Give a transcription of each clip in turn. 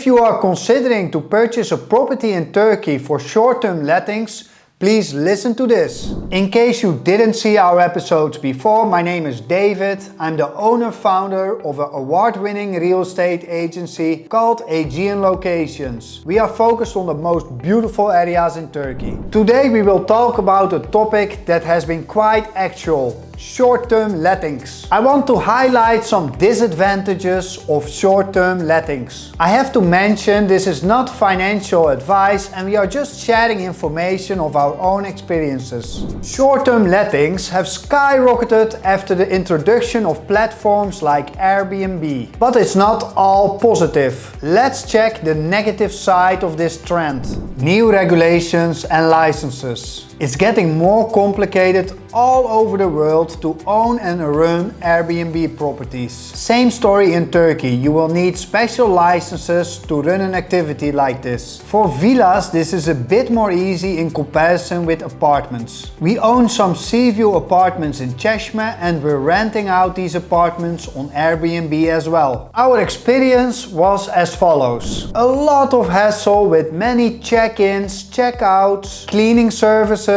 If you are considering to purchase a property in Turkey for short-term lettings, please listen to this. In case you didn't see our episodes before, my name is David. I'm the owner-founder of an award-winning real estate agency called Aegean Locations. We are focused on the most beautiful areas in Turkey. Today we will talk about a topic that has been quite actual: short-term lettings. I want to highlight some disadvantages of short-term lettings. I have to mention this is not financial advice and we are just sharing information of our own experiences. Short-term lettings have skyrocketed after the introduction of platforms like Airbnb. But it's not all positive. Let's check the negative side of this trend. New regulations and licenses. It's getting more complicated all over the world to own and run Airbnb properties. Same story in Turkey. You will need special licenses to run an activity like this. For villas, this is a bit more easy in comparison with apartments. We own some sea view apartments in Cheshme and we're renting out these apartments on Airbnb as well. Our experience was as follows. A lot of hassle with many check-ins, check-outs, cleaning services,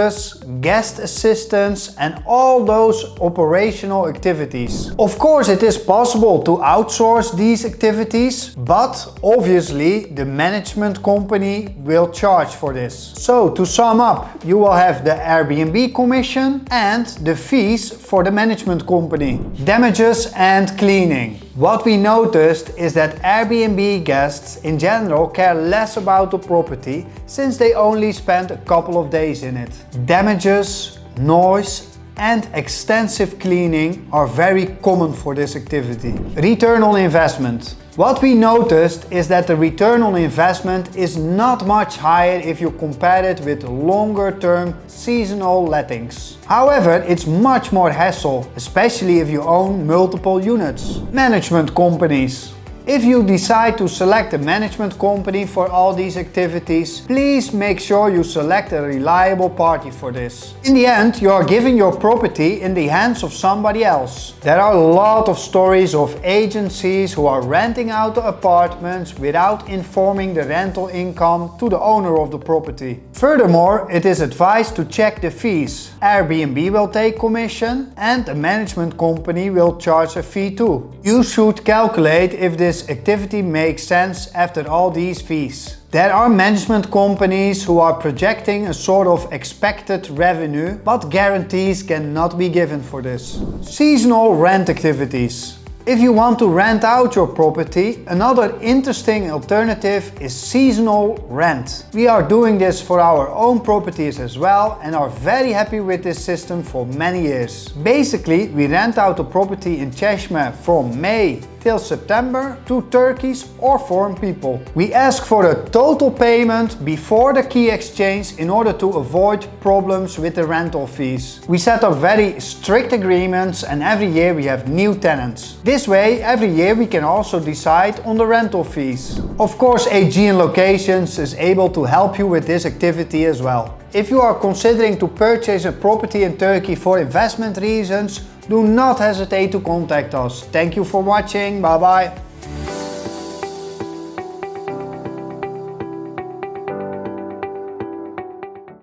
guest assistance and all those operational activities. Of course, it is possible to outsource these activities, but obviously the management company will charge for this. So to sum up, you will have the Airbnb commission and the fees for the management company. Damages and cleaning. What we noticed is that Airbnb guests in general care less about the property since they only spend a couple of days in it. Damages, noise and extensive cleaning are very common for this activity. Return on investment. What we noticed is that the return on investment is not much higher if you compare it with longer-term seasonal lettings. However, it's much more hassle, especially if you own multiple units. Management companies. If you decide to select a management company for all these activities, please make sure you select a reliable party for this. In the end, you are giving your property in the hands of somebody else. There are a lot of stories of agencies who are renting out the apartments without informing the rental income to the owner of the property. Furthermore, it is advised to check the fees. Airbnb will take commission and the management company will charge a fee too. You should calculate if this activity makes sense after all these fees. There are management companies who are projecting a sort of expected revenue, but guarantees cannot be given for this. Seasonal rent activities. If you want to rent out your property, another interesting alternative is seasonal rent. We are doing this for our own properties as well and are very happy with this system for many years. Basically, we rent out a property in Cheshme from May till September to Turkeys or foreign people. We ask for a total payment before the key exchange in order to avoid problems with the rental fees. We set up very strict agreements and every year we have new tenants. This way, every year we can also decide on the rental fees. Of course, Aegean Locations is able to help you with this activity as well. If you are considering to purchase a property in Turkey for investment reasons, do not hesitate to contact us. Thank you for watching. Bye bye.